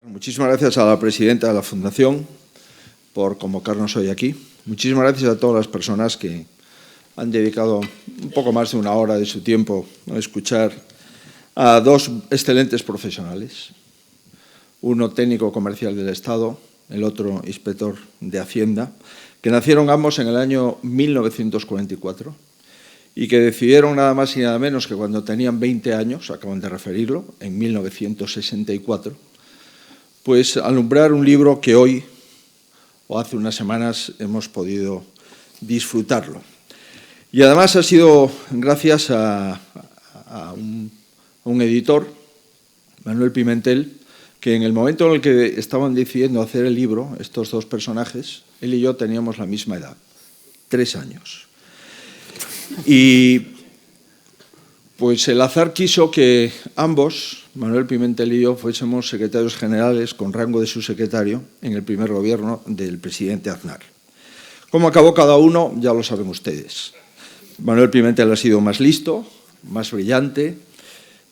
Muchísimas gracias a la presidenta de la Fundación por convocarnos hoy aquí. Muchísimas gracias a todas las personas que han dedicado un poco más de una hora de su tiempo a escuchar a dos excelentes profesionales. Uno técnico comercial del Estado, el otro inspector de Hacienda, que nacieron ambos en el año 1944 y que decidieron nada más y nada menos que cuando tenían 20 años, acaban de referirlo, en 1964, pues alumbrar un libro que hoy, o hace unas semanas, hemos podido disfrutarlo. Y además ha sido gracias a un editor, Manuel Pimentel, que en el momento en el que estaban decidiendo hacer el libro, estos dos personajes, él y yo teníamos la misma edad, 3 años. Y pues el azar quiso que ambos, Manuel Pimentel y yo, fuésemos secretarios generales con rango de subsecretario en el primer gobierno del presidente Aznar. ¿Cómo acabó cada uno? Ya lo saben ustedes. Manuel Pimentel ha sido más listo, más brillante,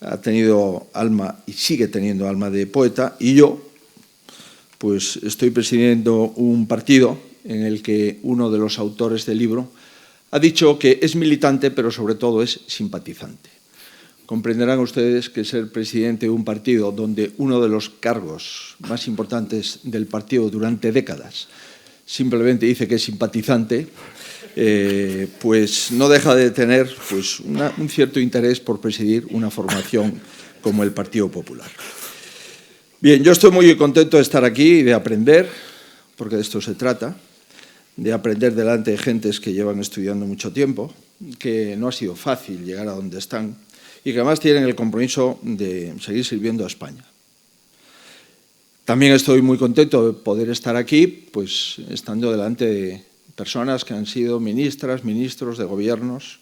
ha tenido alma y sigue teniendo alma de poeta, y yo pues estoy presidiendo un partido en el que uno de los autores del libro ha dicho que es militante, pero sobre todo es simpatizante. Comprenderán ustedes que ser presidente de un partido donde uno de los cargos más importantes del partido durante décadas simplemente dice que es simpatizante, pues no deja de tener pues, un cierto interés por presidir una formación como el Partido Popular. Bien, yo estoy muy contento de estar aquí y de aprender, porque de esto se trata, de aprender delante de gentes que llevan estudiando mucho tiempo, que no ha sido fácil llegar a donde están y que además tienen el compromiso de seguir sirviendo a España. También estoy muy contento de poder estar aquí, pues estando delante de personas que han sido ministras, ministros de gobiernos,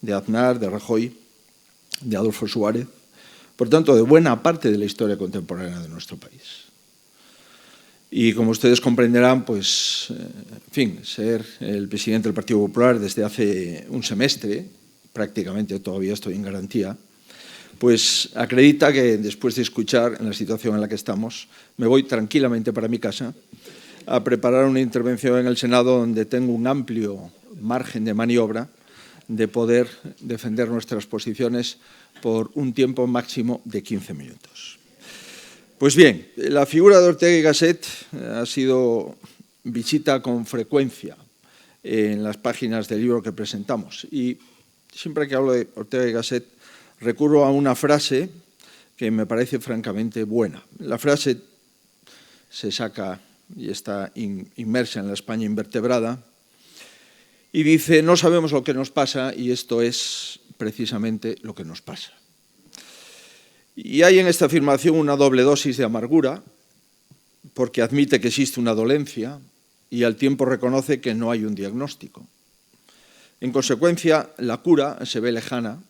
de Aznar, de Rajoy, de Adolfo Suárez, por tanto, de buena parte de la historia contemporánea de nuestro país. Y como ustedes comprenderán, pues, en fin, ser el presidente del Partido Popular desde hace un semestre, prácticamente todavía estoy en garantía, pues acredita que después de escuchar en la situación en la que estamos, me voy tranquilamente para mi casa a preparar una intervención en el Senado donde tengo un amplio margen de maniobra de poder defender nuestras posiciones por un tiempo máximo de 15 minutos. Pues bien, la figura de Ortega y Gasset ha sido visita con frecuencia en las páginas del libro que presentamos. Y siempre que hablo de Ortega y Gasset, recurro a una frase que me parece francamente buena. La frase se saca y está inmersa en la España invertebrada y dice: no sabemos lo que nos pasa y esto es precisamente lo que nos pasa. Y hay en esta afirmación una doble dosis de amargura, porque admite que existe una dolencia y al tiempo reconoce que no hay un diagnóstico. En consecuencia, la cura se ve lejana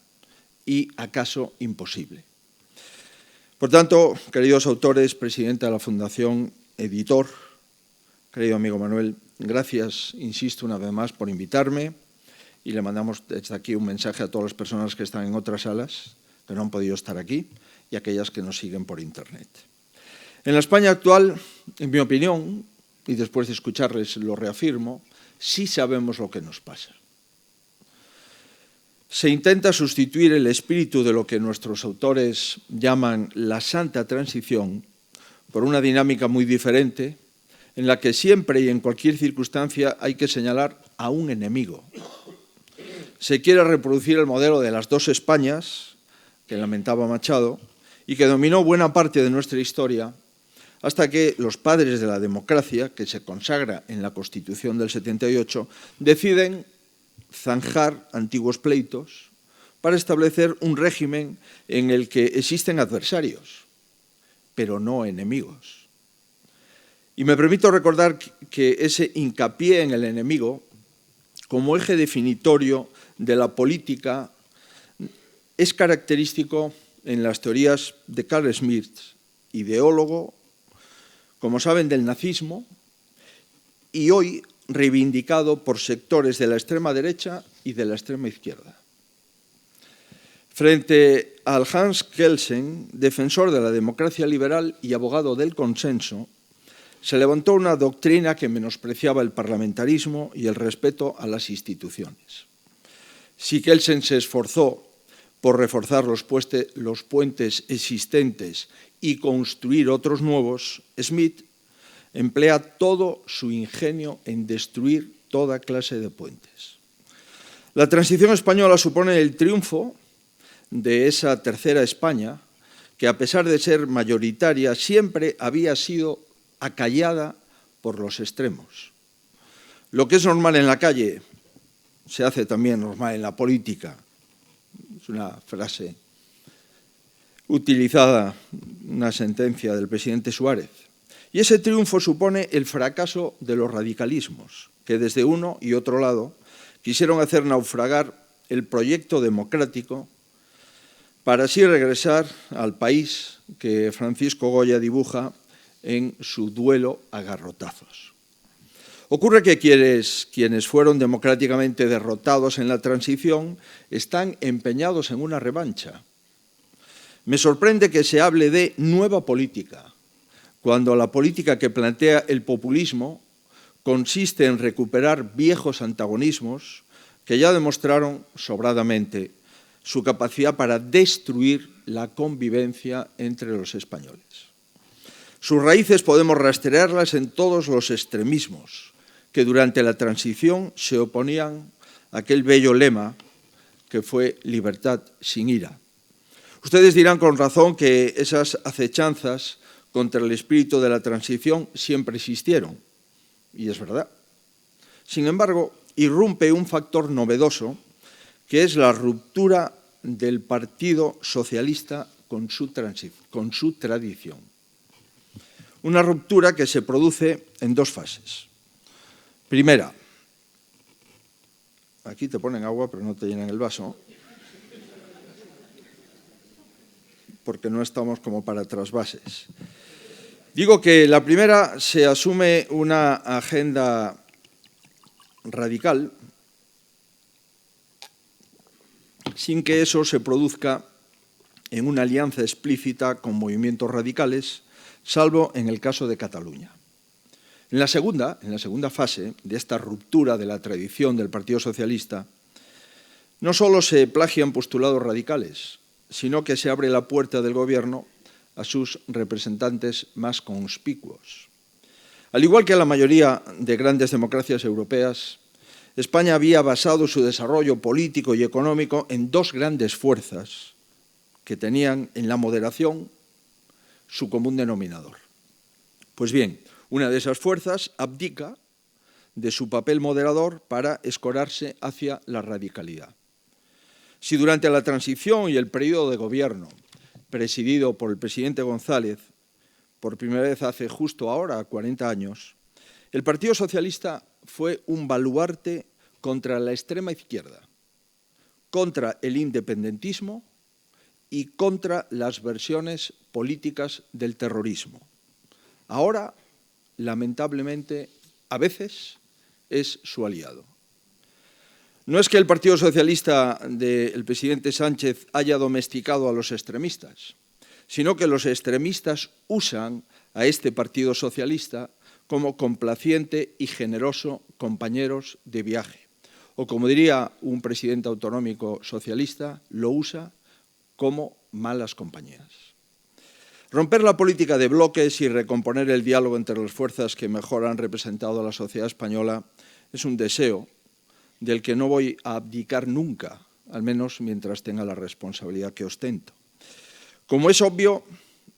y acaso imposible. Por tanto, queridos autores, presidenta de la Fundación, editor, querido amigo Manuel, gracias, insisto una vez más, por invitarme, y le mandamos desde aquí un mensaje a todas las personas que están en otras salas, que no han podido estar aquí, y aquellas que nos siguen por Internet. En la España actual, en mi opinión, y después de escucharles lo reafirmo, sí sabemos lo que nos pasa. Se intenta sustituir el espíritu de lo que nuestros autores llaman la santa transición por una dinámica muy diferente, en la que siempre y en cualquier circunstancia hay que señalar a un enemigo. Se quiere reproducir el modelo de las dos Españas, que lamentaba Machado, y que dominó buena parte de nuestra historia, hasta que los padres de la democracia, que se consagra en la Constitución del 78, deciden zanjar antiguos pleitos para establecer un régimen en el que existen adversarios, pero no enemigos. Y me permito recordar que ese hincapié en el enemigo, como eje definitorio de la política, es característico en las teorías de Carl Schmitt, ideólogo, como saben, del nazismo, y hoy reivindicado por sectores de la extrema derecha y de la extrema izquierda. Frente al Hans Kelsen, defensor de la democracia liberal y abogado del consenso, se levantó una doctrina que menospreciaba el parlamentarismo y el respeto a las instituciones. Si Kelsen se esforzó por reforzar los puentes existentes y construir otros nuevos, Smith emplea todo su ingenio en destruir toda clase de puentes. La transición española supone el triunfo de esa tercera España, que a pesar de ser mayoritaria, siempre había sido acallada por los extremos. Lo que es normal en la calle se hace también normal en la política. Es una frase utilizada, una sentencia del presidente Suárez. Y ese triunfo supone el fracaso de los radicalismos, que desde uno y otro lado quisieron hacer naufragar el proyecto democrático para así regresar al país que Francisco Goya dibuja en su duelo a garrotazos. Ocurre que quienes fueron democráticamente derrotados en la transición están empeñados en una revancha. Me sorprende que se hable de nueva política, cuando la política que plantea el populismo consiste en recuperar viejos antagonismos que ya demostraron sobradamente su capacidad para destruir la convivencia entre los españoles. Sus raíces podemos rastrearlas en todos los extremismos que durante la transición se oponían a aquel bello lema que fue libertad sin ira. Ustedes dirán con razón que esas acechanzas contra el espíritu de la transición siempre existieron, y es verdad. Sin embargo, irrumpe un factor novedoso, que es la ruptura del Partido Socialista con su tradición. Una ruptura que se produce en dos fases. Primera, aquí te ponen agua pero no te llenan el vaso, porque no estamos como para trasvases. Digo que la primera, se asume una agenda radical sin que eso se produzca en una alianza explícita con movimientos radicales, salvo en el caso de Cataluña. En la segunda fase de esta ruptura de la tradición del Partido Socialista, no solo se plagian postulados radicales, sino que se abre la puerta del gobierno a sus representantes más conspicuos. Al igual que la mayoría de grandes democracias europeas, España había basado su desarrollo político y económico en dos grandes fuerzas que tenían en la moderación su común denominador. Pues bien, una de esas fuerzas abdica de su papel moderador para escorarse hacia la radicalidad. Si durante la transición y el periodo de gobierno presidido por el presidente González, por primera vez hace justo ahora 40 años, el Partido Socialista fue un baluarte contra la extrema izquierda, contra el independentismo y contra las versiones políticas del terrorismo. Ahora, lamentablemente, a veces es su aliado. No es que el Partido Socialista del presidente Sánchez haya domesticado a los extremistas, sino que los extremistas usan a este Partido Socialista como complaciente y generoso compañeros de viaje. O como diría un presidente autonómico socialista, lo usa como malas compañías. Romper la política de bloques y recomponer el diálogo entre las fuerzas que mejor han representado a la sociedad española es un deseo del que no voy a abdicar nunca, al menos mientras tenga la responsabilidad que ostento. Como es obvio,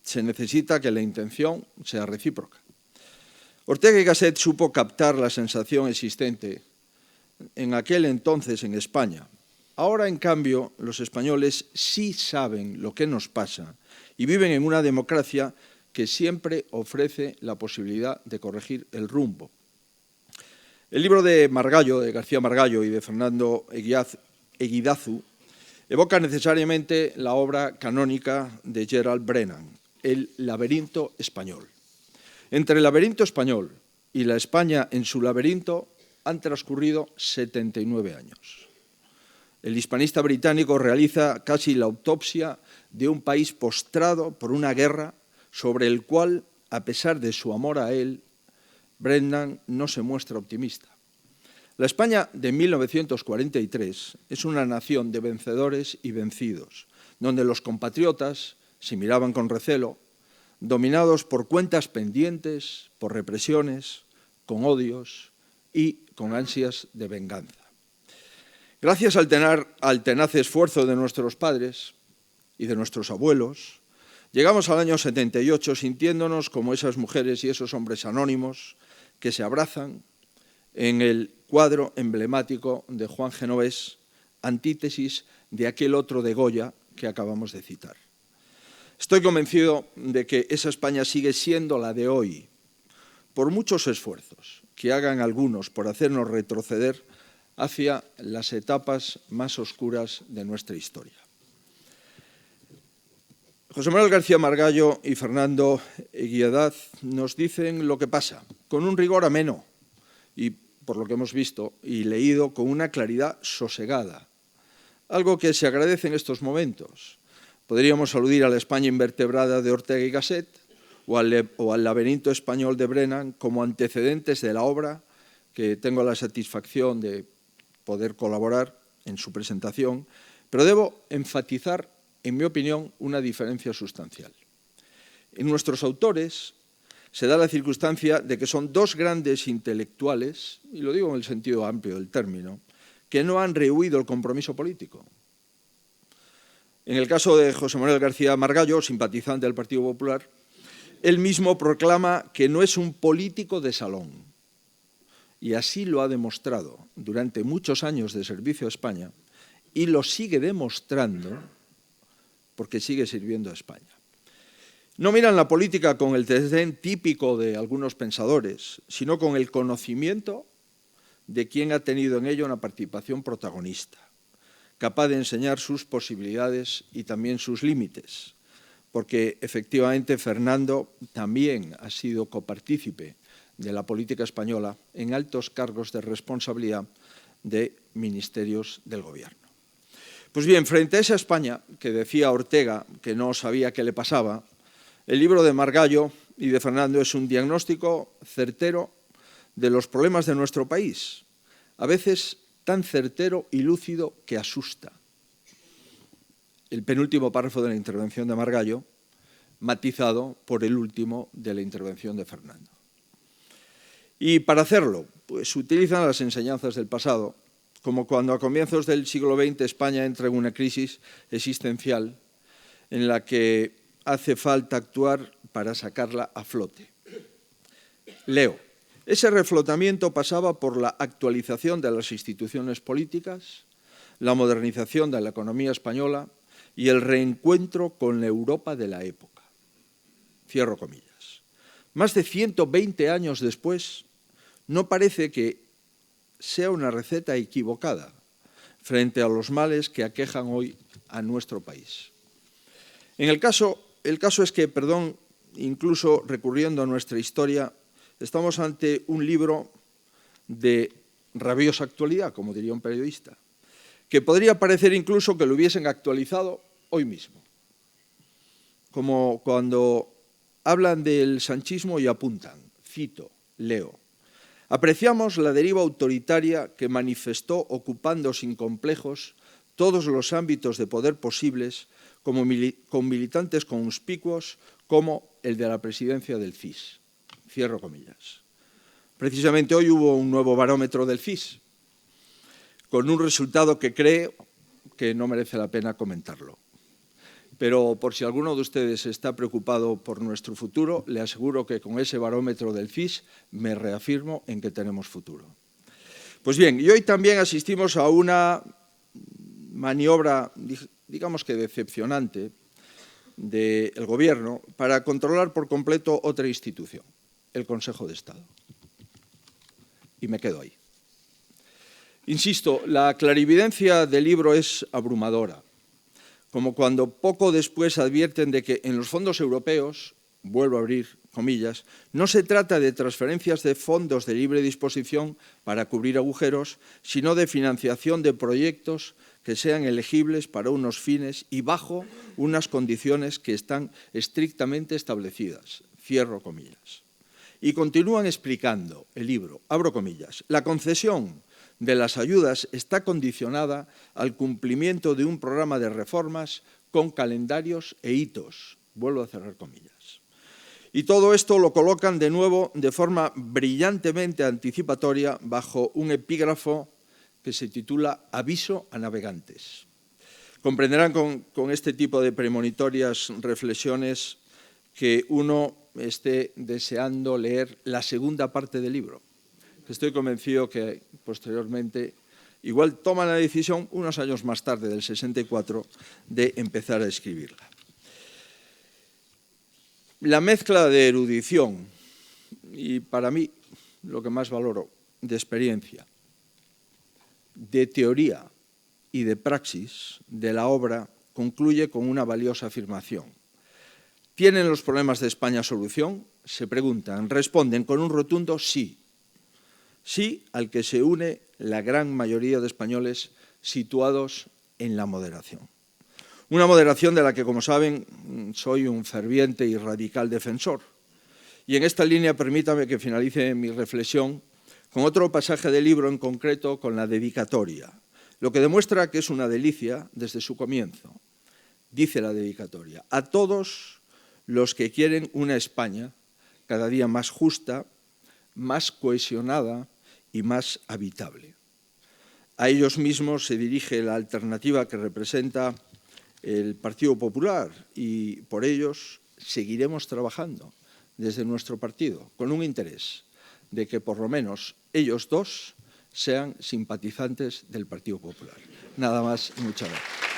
se necesita que la intención sea recíproca. Ortega y Gasset supo captar la sensación existente en aquel entonces en España. Ahora, en cambio, los españoles sí saben lo que nos pasa y viven en una democracia que siempre ofrece la posibilidad de corregir el rumbo. El libro de Margallo, de García Margallo y de Fernando Eguidazu, evoca necesariamente la obra canónica de Gerald Brennan, El laberinto español. Entre el laberinto español y la España en su laberinto han transcurrido 79 años. El hispanista británico realiza casi la autopsia de un país postrado por una guerra sobre el cual, a pesar de su amor a él, Brennan no se muestra optimista. La España de 1943 es una nación de vencedores y vencidos, donde los compatriotas se miraban con recelo, dominados por cuentas pendientes, por represiones, con odios y con ansias de venganza. Gracias al tenaz esfuerzo de nuestros padres y de nuestros abuelos, llegamos al año 78 sintiéndonos como esas mujeres y esos hombres anónimos que se abrazan en el cuadro emblemático de Juan Genovés, antítesis de aquel otro de Goya que acabamos de citar. Estoy convencido de que esa España sigue siendo la de hoy, por muchos esfuerzos que hagan algunos por hacernos retroceder hacia las etapas más oscuras de nuestra historia. José Manuel García Margallo y Fernando Guiadaz nos dicen lo que pasa, con un rigor ameno y, por lo que hemos visto y leído, con una claridad sosegada, algo que se agradece en estos momentos. Podríamos aludir a la España invertebrada de Ortega y Gasset o al laberinto español de Brennan como antecedentes de la obra que tengo la satisfacción de poder colaborar en su presentación, pero debo enfatizar, en mi opinión, una diferencia sustancial. En nuestros autores se da la circunstancia de que son dos grandes intelectuales, y lo digo en el sentido amplio del término, que no han rehuido el compromiso político. En el caso de José Manuel García Margallo, simpatizante del Partido Popular, él mismo proclama que no es un político de salón, y así lo ha demostrado durante muchos años de servicio a España, y lo sigue demostrando porque sigue sirviendo a España. No miran la política con el desdén típico de algunos pensadores, sino con el conocimiento de quien ha tenido en ello una participación protagonista, capaz de enseñar sus posibilidades y también sus límites, porque efectivamente Fernando también ha sido copartícipe de la política española en altos cargos de responsabilidad de ministerios del gobierno. Pues bien, frente a esa España que decía Ortega que no sabía qué le pasaba, el libro de Margallo y de Fernando es un diagnóstico certero de los problemas de nuestro país, a veces tan certero y lúcido que asusta. El penúltimo párrafo de la intervención de Margallo, matizado por el último de la intervención de Fernando. Y para hacerlo, pues utilizan las enseñanzas del pasado, como cuando a comienzos del siglo XX España entra en una crisis existencial en la que hace falta actuar para sacarla a flote. Leo, ese reflotamiento pasaba por la actualización de las instituciones políticas, la modernización de la economía española y el reencuentro con la Europa de la época. Cierro comillas. Más de 120 años después, no parece que sea una receta equivocada frente a los males que aquejan hoy a nuestro país. El caso es que, incluso recurriendo a nuestra historia, estamos ante un libro de rabiosa actualidad, como diría un periodista, que podría parecer incluso que lo hubiesen actualizado hoy mismo, como cuando hablan del sanchismo y apuntan, cito, leo, apreciamos la deriva autoritaria que manifestó ocupando sin complejos todos los ámbitos de poder posibles con militantes conspicuos como el de la presidencia del CIS. Cierro comillas. Precisamente hoy hubo un nuevo barómetro del CIS, con un resultado que creo que no merece la pena comentarlo. Pero por si alguno de ustedes está preocupado por nuestro futuro, le aseguro que con ese barómetro del CIS me reafirmo en que tenemos futuro. Pues bien, y hoy también asistimos a una maniobra, digamos que decepcionante, del Gobierno para controlar por completo otra institución, el Consejo de Estado. Y me quedo ahí. Insisto, la clarividencia del libro es abrumadora, como cuando poco después advierten de que en los fondos europeos, vuelvo a abrir comillas, no se trata de transferencias de fondos de libre disposición para cubrir agujeros, sino de financiación de proyectos que sean elegibles para unos fines y bajo unas condiciones que están estrictamente establecidas. Cierro comillas. Y continúan explicando el libro, abro comillas, la concesión de las ayudas está condicionada al cumplimiento de un programa de reformas con calendarios e hitos. Vuelvo a cerrar comillas. Y todo esto lo colocan de nuevo de forma brillantemente anticipatoria bajo un epígrafo que se titula Aviso a navegantes. Comprenderán con este tipo de premonitorias reflexiones que uno esté deseando leer la segunda parte del libro. Estoy convencido que posteriormente igual toman la decisión, unos años más tarde, del 64, de empezar a escribirla. La mezcla de erudición y, para mí, lo que más valoro, de experiencia, de teoría y de praxis de la obra concluye con una valiosa afirmación. ¿Tienen los problemas de España solución? Se preguntan, responden con un rotundo sí. Sí al que se une la gran mayoría de españoles situados en la moderación. Una moderación de la que, como saben, soy un ferviente y radical defensor. Y en esta línea permítame que finalice mi reflexión con otro pasaje del libro, en concreto con la dedicatoria, lo que demuestra que es una delicia desde su comienzo. Dice la dedicatoria, a todos los que quieren una España cada día más justa, más cohesionada y más habitable. A ellos mismos se dirige la alternativa que representa el Partido Popular y por ellos seguiremos trabajando desde nuestro partido con un interés de que por lo menos ellos dos sean simpatizantes del Partido Popular. Nada más y muchas gracias.